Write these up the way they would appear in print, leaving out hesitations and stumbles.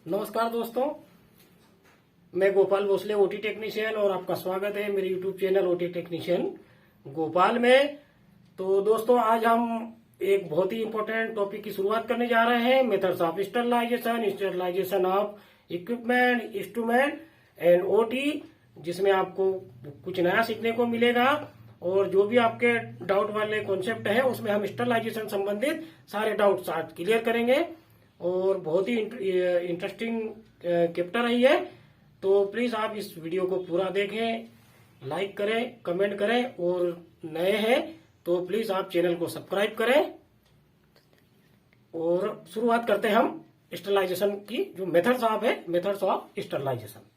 नमस्कार दोस्तों, मैं गोपाल भोसले ओटी टेक्नीशियन और आपका स्वागत है मेरे YouTube channel OT technician Gopal में। तो दोस्तों, आज हम एक बहुत ही इम्पोर्टेंट टॉपिक की शुरुआत करने जा रहे हैं। Methods of sterilisation of equipment, instrument and OT, जिसमें आपको कुछ नया सीखने को मिलेगा और जो भी आपके डाउट वाले कॉन्सेप्ट है उसमें हम स्टरलाइजेशन संबंधित सारे डाउट्स आज क्लियर करेंगे और बहुत ही इंटरेस्टिंग चैप्टर है ये। तो प्लीज आप इस वीडियो को पूरा देखें, लाइक करें, कमेंट करें और नए हैं तो प्लीज आप चैनल को सब्सक्राइब करें। और शुरुआत करते हैं हम स्टरलाइजेशन की, जो मेथड्स ऑफ स्टरलाइजेशन।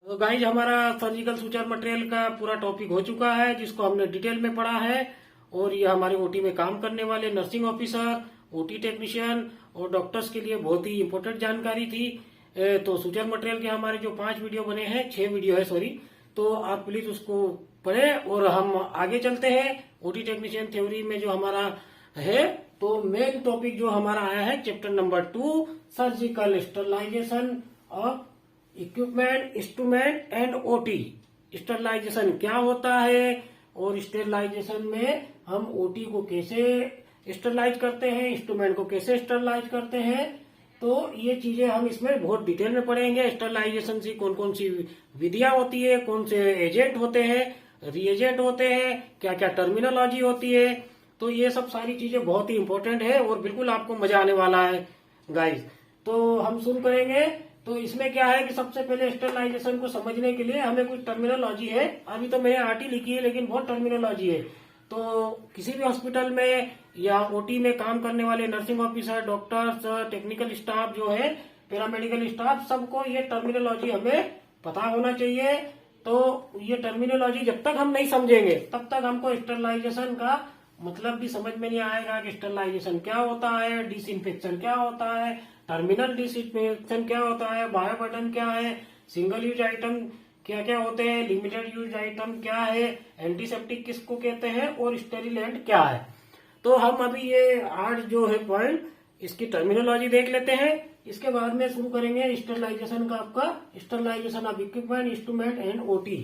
तो गाइज, हमारा सर्जिकल सूचर मटेरियल का पूरा टॉपिक हो चुका है, जिसको हमने डिटेल में पढ़ा है। और ये हमारे ओटी में काम करने वाले नर्सिंग ऑफिसर, ओटी टेक्नीशियन और डॉक्टर्स के लिए बहुत ही इंपॉर्टेंट जानकारी थी। तो सूचर मटेरियल के हमारे जो 5 वीडियो बने हैं, 6 वीडियो है सॉरी, तो आप प्लीज उसको पढ़ें। और हम आगे चलते हैं ओटी टेक्नीशियन थ्योरी में जो हमारा है। तो मेन टॉपिक जो हमारा आया है chapter number 2, surgical sterilisation of equipment, instrument and OT. Sterilisation क्या होता है और स्टरलाइजेशन में हम ओटी को कैसे स्टरलाइज करते हैं, इंस्ट्रूमेंट को कैसे स्टरलाइज करते हैं। तो ये चीजें हम इसमें बहुत डिटेल में पढ़ेंगे। स्टरलाइजेशन से कौन कौन सी विधियां होती है, कौन से एजेंट होते हैं, रिएजेंट होते हैं, क्या क्या टर्मिनोलॉजी होती है। तो ये सब सारी चीजें बहुत ही इंपॉर्टेंट है और बिल्कुल आपको मजा आने वाला है गाइज। तो हम शुरू करेंगे। तो इसमें क्या है कि सबसे पहले स्टरलाइजेशन को समझने के लिए हमें कुछ टर्मिनोलॉजी है। अभी तो मैंने आरटी लिखी है लेकिन बहुत टर्मिनोलॉजी है। तो किसी भी हॉस्पिटल में या ओटी में काम करने वाले nursing officer, doctors, technical staff जो है, पैरामेडिकल स्टाफ, सबको ये टर्मिनोलॉजी हमें पता होना चाहिए। तो ये टर्मिनोलॉजी जब तक हम नहीं समझेंगे तब तक हमको स्टरलाइजेशन का मतलब भी समझ में नहीं आएगा कि स्टरलाइजेशन क्या होता है, डिसइंफेक्शन क्या होता है, टर्मिनल डिसइंफेक्शन क्या होता है, बायोबर्डन क्या है, सिंगल यूज आइटम क्या क्या होते हैं, लिमिटेड यूज आइटम क्या है, एंटीसेप्टिक किसको कहते हैं और स्टेरिलेंट क्या है। तो हम अभी ये 8 जो है पॉइंट, इसकी टर्मिनोलॉजी देख लेते हैं। इसके बाद में शुरू करेंगे स्टरलाइजेशन का, आपका sterilisation of equipment, instrument and OT.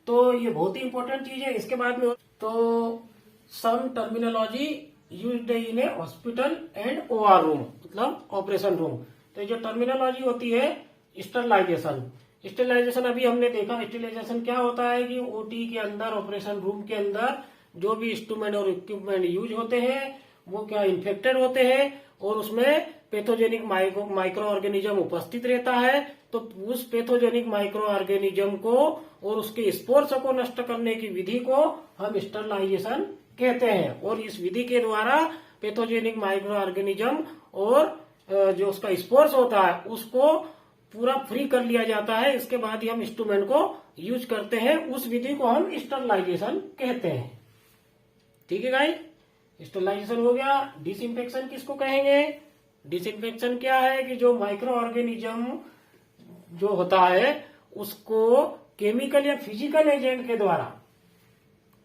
तो ये बहुत ही इंपॉर्टेंट चीज है। इसके बाद में तो some terminology used in a hospital and OR room, मतलब ऑपरेशन रूम। तो जो टर्मिनोलॉजी होती है स्टरलाइजेशन अभी हमने देखा। स्टरलाइजेशन क्या होता है कि ओटी के अंदर, ऑपरेशन रूम के अंदर जो भी इंस्ट्रूमेंट और इक्विपमेंट यूज होते हैं वो क्या इन्फेक्टेड होते हैं और उसमें पैथोजेनिक माइक्रो ऑर्गेनिज्म उपस्थित रहता है। तो उस पैथोजेनिक माइक्रो ऑर्गेनिज्म को और उसके स्पोर्स को नष्ट करने की विधि को हम स्टरलाइजेशन कहते हैं। और इस विधि के द्वारा पैथोजेनिक माइक्रो ऑर्गेनिज्म और जो उसका स्पोर्स होता है उसको पूरा फ्री कर लिया जाता है। इसके बाद ही हम इंस्ट्रूमेंट को यूज करते हैं। उस विधि को हम स्टरलाइजेशन कहते हैं। ठीक है गाइस, स्टरलाइजेशन हो गया। डिसइंफेक्शन किसको कहेंगे? डिसइंफेक्शन क्या है कि जो माइक्रो ऑर्गेनिज्म जो होता है उसको केमिकल या फिजिकल एजेंट के द्वारा,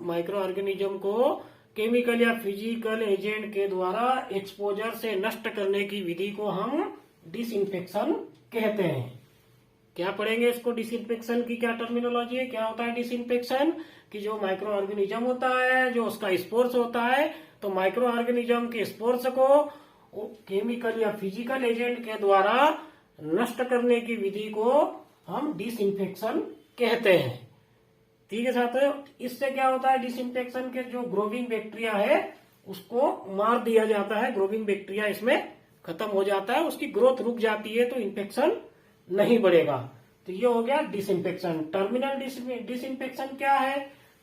माइक्रो ऑर्गेनिज्म को केमिकल या फिजिकल एजेंट के द्वारा एक्सपोजर से नष्ट करने की विधि को हम डिसइंफेक्शन कहते हैं। क्या पढ़ेंगे इसको? डिसइंफेक्शन की क्या टर्मिनोलॉजी है, क्या होता है डिसइंफेक्शन? कि जो माइक्रो ऑर्गेनिज्म होता है, जो उसका स्पोर्स होता है, तो माइक्रो ऑर्गेनिज्म के स्पोर्स को केमिकल या फिजिकल एजेंट के द्वारा नष्ट करने की विधि को हम डिसइंफेक्शन कहते हैं। ठीक है साथियों, इससे क्या होता है, डिसइंफेक्शन के जो ग्रोविंग बैक्टीरिया है उसको मार दिया जाता है। ग्रोविंग बैक्टीरिया इसमें खत्म हो जाता है, उसकी ग्रोथ रुक जाती है, तो इन्फेक्शन नहीं बढ़ेगा। तो ये हो गया डिसइंफेक्शन। टर्मिनल डिसइंफेक्शन क्या है?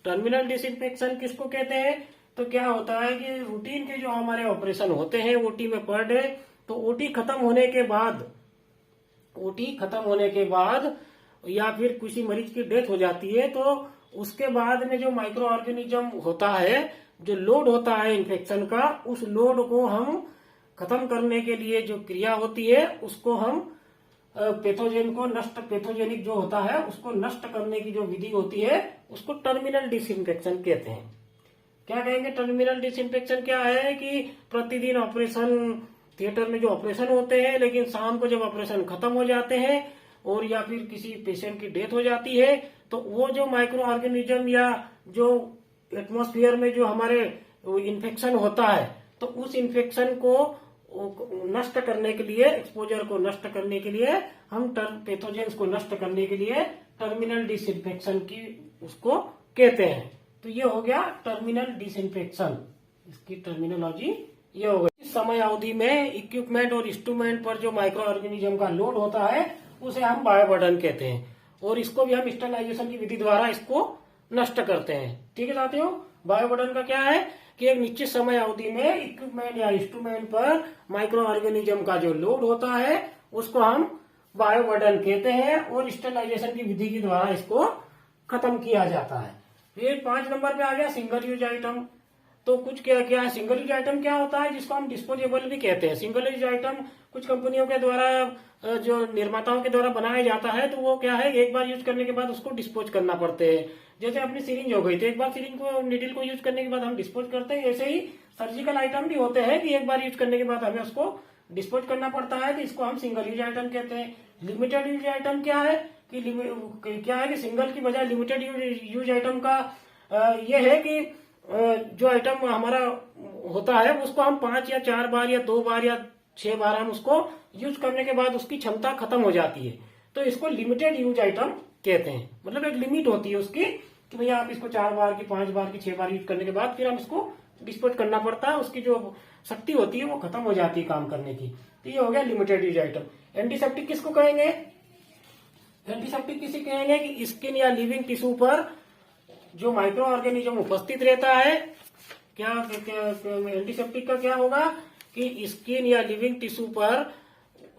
टर्मिनल डिसइंफेक्शन किसको कहते हैं? तो क्या होता है कि रूटीन के जो हमारे ऑपरेशन होते हैं ओटी में पर डे, तो ओटी खत्म होने के बाद या फिर किसी मरीज की डेथ हो जाती है तो उसके बाद में जो माइक्रो ऑर्गेनिज्म होता है, जो लोड होता है इन्फेक्शन का, उस लोड को हम खत्म करने के लिए जो क्रिया होती है उसको हम पैथोजेनिक जो होता है उसको नष्ट करने की जो विधि होती है उसको टर्मिनल डिसइंफेक्शन कहते हैं। क्या कहेंगे? टर्मिनल डिसइंफेक्शन क्या है कि प्रतिदिन ऑपरेशन थिएटर में जो ऑपरेशन होते हैं, लेकिन शाम को जब ऑपरेशन खत्म हो जाते हैं और या फिर किसी पेशेंट की डेथ हो जाती है, तो वो जो माइक्रो ऑर्गेनिज्म या जो एटमॉस्फेयर में जो हमारे इन्फेक्शन होता है, तो उस इन्फेक्शन को नष्ट करने के लिए, एक्सपोजर को नष्ट करने के लिए, हम पैथोजेंस को नष्ट करने के लिए टर्मिनल डिसइंफेक्शन की उसको कहते हैं। तो ये हो गया टर्मिनल डिसइंफेक्शन, इसकी टर्मिनोलॉजी ये हो गई। इस समय अवधि में इक्विपमेंट और इंस्ट्रूमेंट पर जो माइक्रो ऑर्गेनिज्म का लोड होता है उसे हम बायोबर्डन कहते हैं, और इसको भी हम स्टरलाइजेशन की विधि द्वारा इसको नष्ट करते हैं। ठीक है साथियों, बायोबर्डन का क्या है कि एक निश्चित समय अवधि में इक्विपमेंट या इंस्ट्रूमेंट पर माइक्रो ऑर्गेनिज्म का जो लोड होता है उसको हम बायोबर्डन कहते हैं, और स्टरलाइजेशन की विधि के द्वारा इसको खत्म किया जाता है। फिर 5 नंबर पे आ गया सिंगल यूज आइटम। तो कुछ क्या क्या है सिंगल यूज आइटम, क्या होता है, जिसको हम डिस्पोजेबल भी कहते हैं। सिंगल यूज आइटम कुछ कंपनियों के द्वारा, जो निर्माताओं के द्वारा बनाया जाता है, तो वो क्या है, एक बार यूज करने के बाद उसको डिस्पोज करना पड़ते हैं। जैसे अपनी सिरिंज हो गई, तो एक बार सिरिंज को, निडिल को यूज करने के बाद हम डिस्पोज करते हैं। ऐसे ही सर्जिकल आइटम भी होते हैं कि एक बार यूज करने के बाद हमें उसको डिस्पोज करना पड़ता है, तो इसको हम सिंगल यूज आइटम कहते हैं। लिमिटेड यूज आइटम क्या है कि सिंगल की बजाय लिमिटेड यूज आइटम का यह है कि जो आइटम हमारा होता है उसको हम 5 या 4 बार या 2 बार या 6 बार हम उसको यूज करने के बाद उसकी क्षमता खत्म हो जाती है, तो इसको लिमिटेड यूज आइटम कहते हैं। मतलब एक लिमिट होती है उसकी कि भैया आप इसको 4 बार की, 5 बार की, 6 बार यूज करने के बाद फिर हम इसको डिस्पोज करना पड़ता है, उसकी जो शक्ति होती है वो खत्म हो जाती है काम करने की। तो ये हो गया लिमिटेड यूज आइटम। एंटीसेप्टिक किसको कहेंगे? एंटीसेप्टिक किसी कहेंगे कि स्किन या लिविंग टिश्यू पर जो माइक्रो ऑर्गेनिज्म उपस्थित रहता है, क्या एंटीसेप्टिक का क्या होगा कि स्किन या लिविंग टिश्यू पर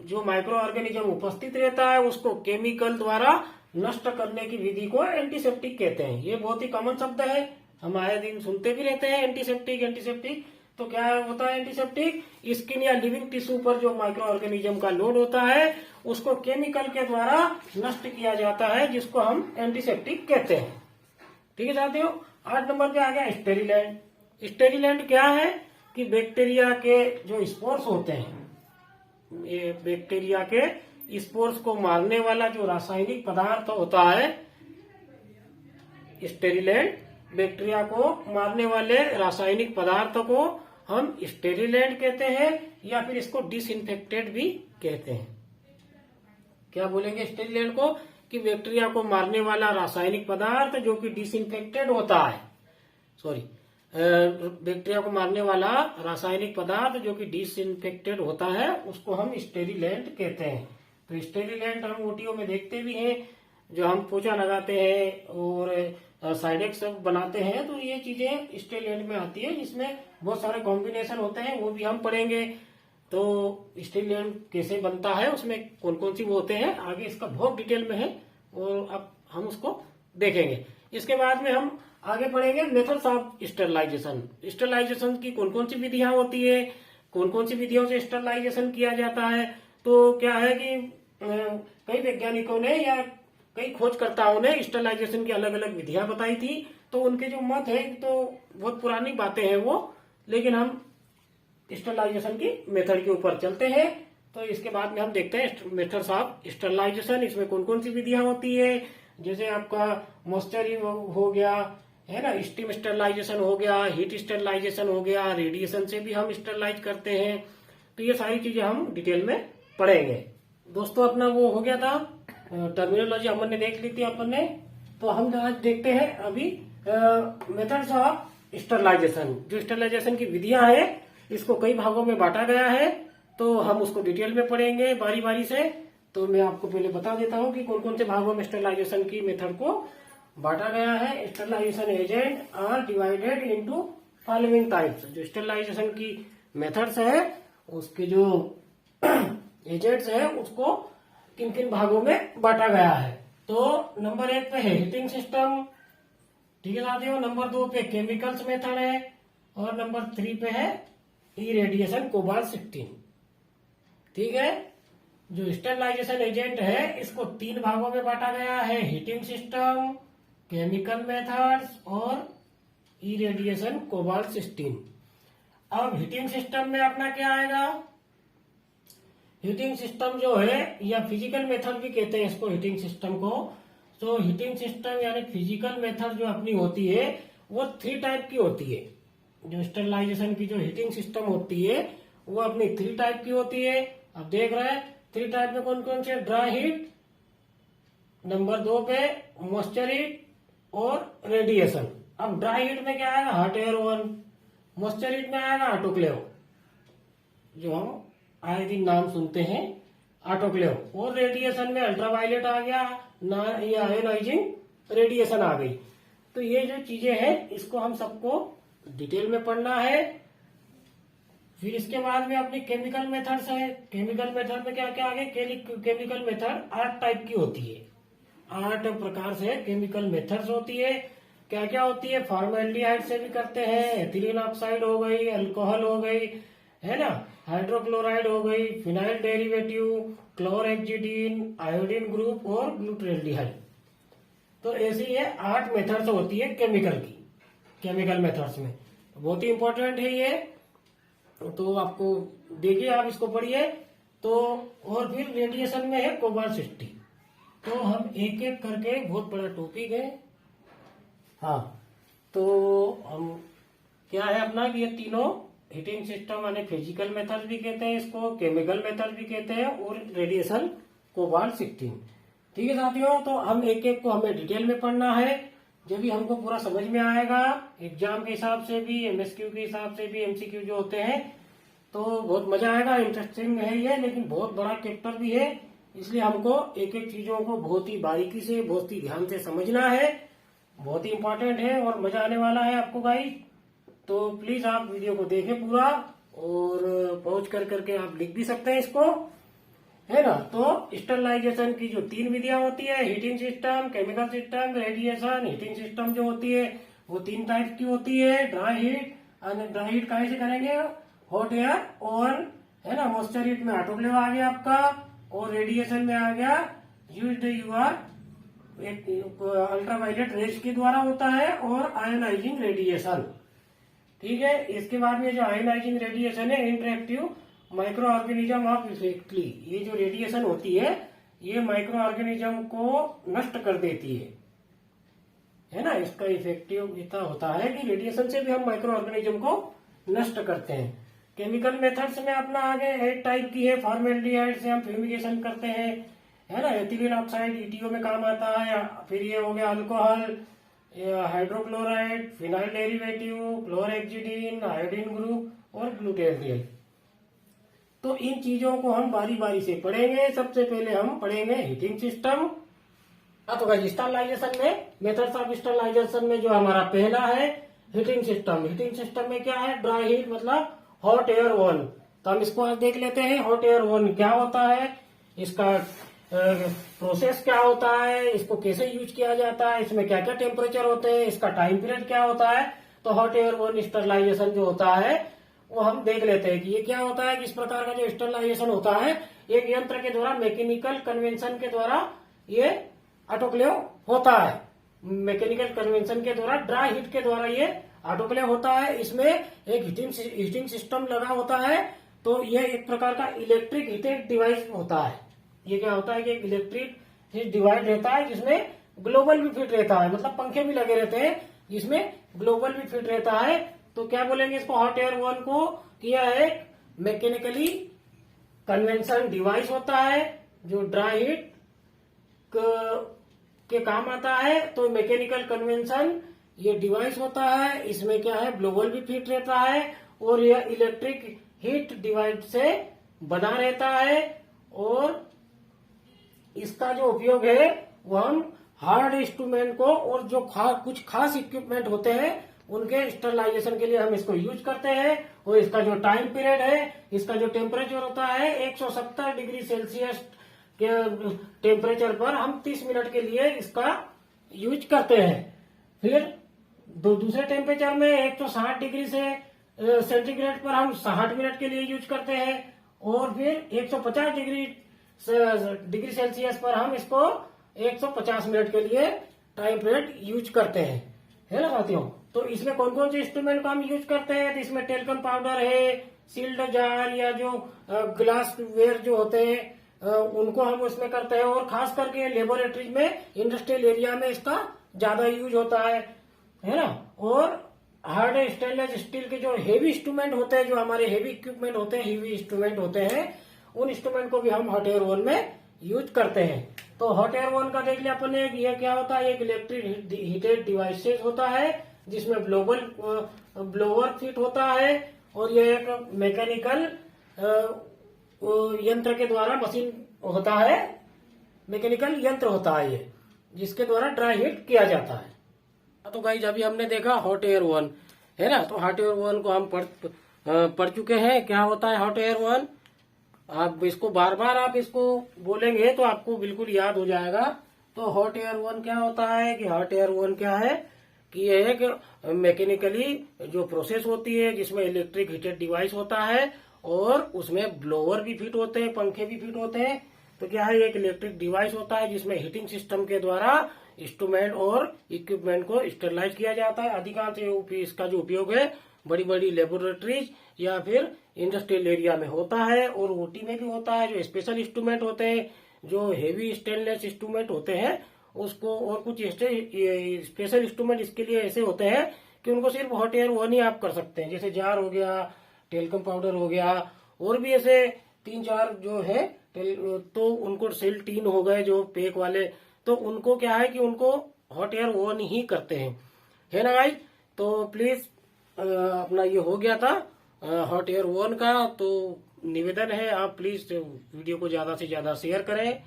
जो माइक्रो ऑर्गेनिज्म उपस्थित रहता है उसको केमिकल द्वारा नष्ट करने की विधि को एंटीसेप्टिक कहते हैं। ये बहुत ही कॉमन शब्द है, हम आए दिन सुनते भी रहते हैं एंटीसेप्टिक एंटीसेप्टिक। तो क्या होता है एंटीसेप्टिक? स्किन या लिविंग टिश्यू पर जो माइक्रो ऑर्गेनिज्म का लोड होता है उसको केमिकल के द्वारा नष्ट किया जाता है, जिसको हम एंटीसेप्टिक कहते हैं। ठीक है साथियों, 8 नंबर पे आ गया स्टेरिलेंट। स्टेरिलेंट क्या है कि बैक्टीरिया के जो स्पोर्स होते हैं, ये बैक्टीरिया के स्पोर्स को मारने वाला जो रासायनिक पदार्थ होता है, स्टेरिलेंट बैक्टीरिया को मारने वाले रासायनिक पदार्थ को हम स्टेरिलेंट कहते हैं, या फिर इसको डिसइंफेक्टेड भी कहते हैं। क्या बोलेंगे स्टेरिलेंट को? कि बैक्टीरिया को मारने वाला रासायनिक पदार्थ जो कि डिसइंफेक्टेड होता है, बैक्टीरिया को मारने वाला रासायनिक पदार्थ जो कि डिसइंफेक्टेड होता है उसको हम स्टेरिलेंट कहते हैं। तो स्टेरिलेंट हम ओटीओ में देखते भी हैं, जो हम पोछा लगाते हैं और साइडेक्स बनाते हैं, तो ये चीजें स्टेरिलेंट में आती है, जिसमें बहुत सारे कॉम्बिनेशन होते हैं, वो भी हम पढ़ेंगे। तो स्टेरिलेंट कैसे बनता है, उसमें कौन कौन सी वो होते हैं, आगे इसका बहुत डिटेल में है और अब हम उसको देखेंगे। इसके बाद में हम आगे पढ़ेंगे मेथड्स ऑफ स्टरलाइजेशन। स्टरलाइजेशन की कौन कौन सी विधियां होती है, कौन कौन सी विधियों से स्टरलाइजेशन किया जाता है। तो क्या है कि कई वैज्ञानिकों ने या कई खोजकर्ताओं ने स्टरलाइजेशन की अलग अलग विधियां बताई थी, तो उनके जो मत है तो बहुत पुरानी बातें हैं वो, लेकिन हम स्टरलाइजेशन की मेथड के ऊपर चलते हैं। तो इसके बाद में हम देखते हैं मेथड्स ऑफ स्टरलाइजेशन, इसमें कौन कौन सी विधियां होती है। जैसे आपका मॉइस्चरिंग हो गया है ना, स्टीम स्टरलाइजेशन हो गया, हीट स्टरलाइजेशन हो गया, रेडिएशन से भी हम स्टरलाइज करते हैं। तो ये सारी चीजें हम डिटेल में पढ़ेंगे। दोस्तों अपना वो हो गया था, टर्मिनोलॉजी अपन ने देख ली थी अपन ने। तो हम आज देखते हैं अभी मेथड्स ऑफ स्टरलाइजेशन। जो स्टरलाइजेशन की विधियां हैं इसको कई भागों में बांटा गया है, तो हम उसको डिटेल में पढ़ेंगे बारी बारी से। तो मैं आपको पहले बता देता हूँ कि कौन कौन से भागों में स्टरलाइजेशन की मेथड को बांटा गया है। Sterilisation agent are divided into following types. जो स्टरलाइजेशन की मेथड्स है उसके जो एजेंट्स है उसको किन किन भागों में बांटा गया है। तो नंबर 1 पे है हीटिंग सिस्टम, ठीक है साथियों। नंबर 2 पे केमिकल्स मेथड है, और नंबर 3 पे है इरेडिएशन कोबाल्ट 16। ठीक है, जो स्टरलाइजेशन एजेंट है इसको 3 भागों में बांटा गया है, हीटिंग सिस्टम, केमिकल मेथड्स और इरेडिएशन कोबाल्ट 16। अब हीटिंग सिस्टम में अपना क्या आएगा हीटिंग सिस्टम जो है या फिजिकल मेथड भी कहते हैं इसको, हीटिंग सिस्टम को। तो हीटिंग सिस्टम यानी फिजिकल मेथड जो अपनी होती है वो 3 टाइप की होती है। जो स्टरलाइजेशन की जो हीटिंग सिस्टम होती है वो अपनी 3 टाइप की होती है। अब देख रहे हैं 3 टाइप में कौन कौन से, ड्राई हीट, नंबर 2 पे मॉइस्चर हीट और रेडिएशन। अब ड्राई हीट में क्या आएगा, hot air oven. Moisture heat में आएगा ऑटोक्लेव, जो हम आए दिन नाम सुनते हैं ऑटोक्लेव। और रेडिएशन में अल्ट्रावायलेट आ गया ना, ये आयोनाइजिंग रेडिएशन आ गई। तो ये जो चीजें हैं इसको हम सबको डिटेल में पढ़ना है। फिर इसके बाद में अपनी केमिकल मेथड्स है। केमिकल मेथड में क्या क्या आ गए, केमिकल मेथड 8 टाइप की होती है। 8 प्रकार से केमिकल मेथड्स होती है। क्या क्या होती है, फॉर्मेल्डिहाइड से भी करते हैं, एथिलीन ऑक्साइड हो गई, अल्कोहल हो गई, है ना, हाइड्रोक्लोराइड हो गई, phenyl derivative, chlorhexidine, iodine group और ग्लूटाल्डिहाइड। तो ऐसी ये 8 मेथड्स होती है केमिकल की, केमिकल मेथड्स में। बहुत ही इंपॉर्टेंट है ये, तो आपको देखिए, आप इसको पढ़िए। तो और फिर रेडिएशन में है कोबाल्ट 60। तो हम एक एक करके, बहुत बड़ा टॉपिक है। हाँ, तो हम क्या है अपना कि ये तीनों हीटिंग सिस्टम यानी फिजिकल मेथड भी कहते हैं इसको, केमिकल मेथड भी कहते हैं, और रेडिएशन कोबाल्ट 16। ठीक है साथियों, तो हम एक एक को हमें डिटेल में पढ़ना है, जब भी हमको पूरा समझ में आएगा। एग्जाम के हिसाब से भी, एमएसक्यू के हिसाब से भी, एमसीक्यू जो होते हैं, तो बहुत मजा आएगा। इंटरेस्टिंग है ये, लेकिन बहुत बड़ा चैप्टर भी है, इसलिए हमको एक एक चीजों को बहुत ही बारीकी से, बहुत ही ध्यान से समझना है। बहुत ही इंपॉर्टेंट है और मजा आने वाला है आपको गाइस। तो प्लीज आप वीडियो को देखें पूरा, और पहुंच कर करके आप लिख भी सकते हैं इसको, है ना। तो स्टरलाइजेशन की जो 3 विधियां होती है, heating system, chemical system, radiation. Heating system जो होती है वो 3 टाइप की होती है, ड्राई हीट। ड्राई हीट कहाँ से करेंगे, हॉट एयर ओवन, है ना। मॉइस्चर हीट में ऑटोक्लेव आ गया आपका, और रेडिएशन में आ गया यूज्ड यूआर, अल्ट्रावायलेट रेज के द्वारा होता है, और आयोनाइजिंग रेडिएशन। ठीक है, इसके बाद में जो आयोनाइजिंग रेडिएशन है, इंटरेक्टिव माइक्रो ऑर्गेनिज्म ऑफ इफेक्टली। ये जो रेडिएशन होती है ये माइक्रो ऑर्गेनिज्म को नष्ट कर देती है ना। इसका इफेक्टिव इतना होता है कि रेडिएशन से भी हम माइक्रो ऑर्गेनिज्म को नष्ट करते हैं। केमिकल मेथड्स में अपना आगे 8 टाइप की है। फॉर्मेल्डिहाइड से हम फ्यूमिगेशन करते हैं, है ना। एथिलीन ऑक्साइड ईटीओ में काम आता है। फिर ये हो गया alcohol, hydrochloride, phenyl derivative, chlorhexidine, iodine group और ग्लूटाल्डिहाइड। तो इन चीजों को हम बारी बारी से पढ़ेंगे। सबसे पहले हम पढ़ेंगे हीटिंग सिस्टम। तो स्टरलाइजेशन में, मेथड्स ऑफ स्टरलाइजेशन में जो हमारा पहला है हीटिंग सिस्टम। हीटिंग सिस्टम में क्या है, ड्राई हीट मतलब हॉट एयर ओवन। तो हम इसको आज देख लेते हैं, हॉट एयर ओवन क्या होता है, इसका प्रोसेस क्या होता है, इसको कैसे यूज किया जाता है, इसमें क्या क्या टेम्परेचर होते हैं, इसका टाइम पीरियड क्या होता है। तो हॉट एयर ओवन स्टरलाइजेशन जो होता है वो हम देख लेते हैं कि ये क्या होता है। किस प्रकार का जो स्टरलाइजेशन होता है, एक यंत्र के द्वारा, मैकेनिकल कन्वेंशन के द्वारा ये ऑटोक्लेव होता है। मैकेनिकल कन्वेंशन के द्वारा, ड्राई हीट के द्वारा ये ऑटोक्लेव होता है। इसमें एक हीटिंग सिस्टम लगा होता है। तो ये एक प्रकार का इलेक्ट्रिक हीटिंग डिवाइस होता है। ये क्या होता है कि एक इलेक्ट्रिक हीट डिवाइस रहता है जिसमें ग्लोबल भी फिट रहता है, मतलब पंखे भी लगे रहते हैं जिसमें ग्लोबल भी फिट रहता है। तो क्या बोलेंगे इसको, हॉट एयर ओवन को, किया है मैकेनिकली कन्वेंशन डिवाइस होता है जो ड्राई हीट के काम आता है। तो मैकेनिकल कन्वेंशन ये डिवाइस होता है, इसमें क्या है, ग्लोबल भी फिट रहता है, और यह इलेक्ट्रिक हीट डिवाइस से बना रहता है। और इसका जो उपयोग है वो हम हार्ड इंस्ट्रूमेंट को, और जो कुछ खास इक्विपमेंट होते हैं उनके स्टरलाइजेशन के लिए हम इसको यूज करते हैं। और इसका जो टाइम पीरियड है, इसका जो टेम्परेचर होता है 170 डिग्री सेल्सियस के टेम्परेचर पर हम 30 मिनट के लिए इसका यूज करते हैं। फिर दूसरे टेम्परेचर में 160 डिग्री से सेंटीग्रेड पर हम 60 मिनट के लिए यूज करते हैं। और फिर 150 डिग्री सेल्सियस पर हम इसको 150 मिनट के लिए टाइम पीरियड यूज करते हैं। है ना साथियों। तो इसमें कौन कौन से इंस्ट्रूमेंट का हम यूज करते हैं, तो इसमें टेल्कम पाउडर है, सील्ड जार या जो ग्लास वेयर जो होते हैं उनको हम उसमें करते हैं, और खास करके लेबोरेटरी में, इंडस्ट्रियल एरिया में इसका ज्यादा यूज होता है ना। और हार्ड स्टेनलेस स्टील के जो हेवी इंस्ट्रूमेंट होते हैं, जो हमारे हेवी इक्विपमेंट होते हैं, हेवी इंस्ट्रूमेंट होते हैं, उन इंस्ट्रूमेंट को भी हम हॉट एयर ओवन में यूज करते हैं। तो हॉट एयर ओवन का देख लिया अपन ने, ये क्या होता है, एक इलेक्ट्रिक हीटेड डिवाइसेस होता है जिसमें ब्लोवर फिट होता है, और ये एक मैकेनिकल यंत्र के द्वारा मशीन होता है, मैकेनिकल यंत्र होता है ये, जिसके द्वारा ड्राई हीट किया जाता है। तो गाइस अभी हमने देखा हॉट एयर ओवन, है ना। तो हॉट एयर ओवन को हम पढ़ चुके हैं, क्या होता है हॉट एयर ओवन। आप इसको बार बार आप इसको बोलेंगे तो आपको बिल्कुल याद हो जाएगा। तो हॉट एयर ओवन क्या होता है, कि हॉट एयर ओवन क्या है कि यह एक मैकेनिकली जो प्रोसेस होती है जिसमें इलेक्ट्रिक हीटेड डिवाइस होता है, और उसमें ब्लोअर भी फिट होते हैं, पंखे भी फिट होते हैं। तो क्या है, एक इलेक्ट्रिक डिवाइस होता है जिसमें हीटिंग सिस्टम के द्वारा इंस्ट्रूमेंट और इक्विपमेंट को स्टेरलाइज किया जाता है। अधिकांश इसका जो उपयोग है बड़ी बड़ी लेबोरेटरीज या फिर इंडस्ट्रियल एरिया में होता है, और ओटी में भी होता है। जो स्पेशल इंस्ट्रूमेंट होते हैं, जो हेवी स्टेनलेस इंस्ट्रूमेंट होते हैं उसको, और कुछ स्पेशल इंस्ट्रूमेंट इसके लिए ऐसे होते हैं कि उनको सिर्फ हॉट एयर ओवन ही आप कर सकते हैं, जैसे जार हो गया, टेल्कम पाउडर हो गया, और भी ऐसे 3-4 जो है, तो उनको सेल टीन हो गए जो पैक वाले, तो उनको क्या है कि उनको हॉट एयर ओवन ही करते हैं, है ना गाइस। तो प्लीज अपना ये हो गया था हॉट एयर ओवन का। तो निवेदन है, आप प्लीज वीडियो को ज्यादा से ज्यादा शेयर करें,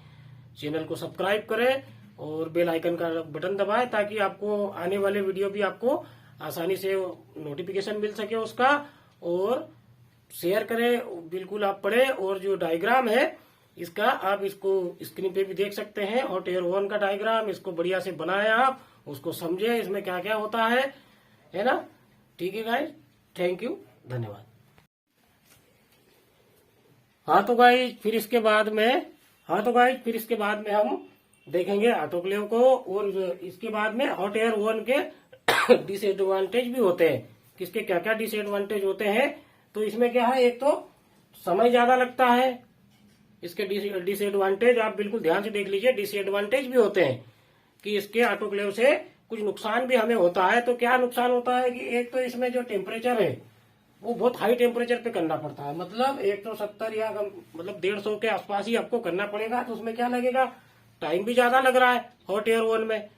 चैनल को सब्सक्राइब करें, और बेल आइकन का बटन दबाएं, ताकि आपको आने वाले वीडियो भी आपको आसानी से नोटिफिकेशन मिल सके उसका। और शेयर करें, बिल्कुल आप पढ़ें। और जो डायग्राम है इसका, आप इसको स्क्रीन पे भी देख सकते हैं, हॉट एयर ओवन का डायग्राम, इसको बढ़िया से बनाएं, आप उसको समझें इसमें क्या क्या होता है ना। ठीक है गाइस, थैंक यू, धन्यवाद। हाँ तो गाइस फिर इसके बाद में हम देखेंगे ऑटोक्लेव को, और इसके बाद में हॉट एयर ओवन के डिसएडवांटेज भी होते हैं, किसके क्या क्या डिसएडवांटेज होते हैं। तो इसमें क्या है, एक तो समय ज्यादा लगता है, इसके डिसएडवांटेज आप बिल्कुल ध्यान से देख लीजिए। डिसएडवांटेज भी होते हैं कि इसके ऑटोक्लेव से कुछ नुकसान भी हमें होता है। तो क्या नुकसान होता है कि एक तो इसमें जो टेम्परेचर है वो बहुत हाई टेम्परेचर पे करना पड़ता है, मतलब 170 या मतलब 150 के आसपास ही आपको करना पड़ेगा। तो उसमें क्या लगेगा, टाइम भी ज्यादा लग रहा है हॉट एयर ओवन में,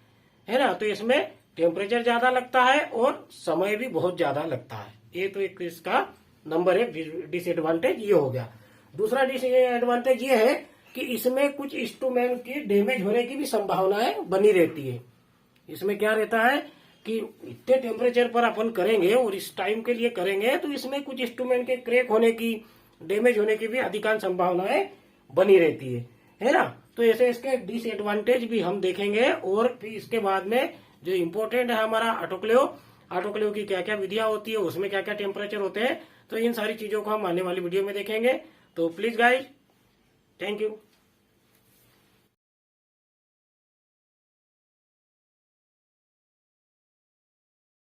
है ना। तो इसमें टेम्परेचर ज्यादा लगता है और समय भी बहुत ज्यादा लगता है। ये तो एक इसका नंबर 1 डिसएडवांटेज ये हो गया। दूसरा डिसएडवांटेज ये है कि इसमें कुछ इंस्ट्रूमेंट की डैमेज होने की भी संभावनाएं बनी रहती है। इसमें क्या रहता है कि इतने टेम्परेचर पर अपन करेंगे और इस टाइम के लिए करेंगे, तो इसमें कुछ इंस्ट्रूमेंट के क्रैक होने की, डैमेज होने की भी अधिकांश संभावनाएं बनी रहती है ना। तो ऐसे इसके डिसएडवांटेज भी हम देखेंगे। और फिर इसके बाद में जो इम्पोर्टेंट है हमारा ऑटोक्लेव की क्या क्या विधियां होती है, उसमें क्या क्या टेम्परेचर होते हैं, तो इन सारी चीजों को हम आने वाली वीडियो में देखेंगे। तो प्लीज गाइज, थैंक यू।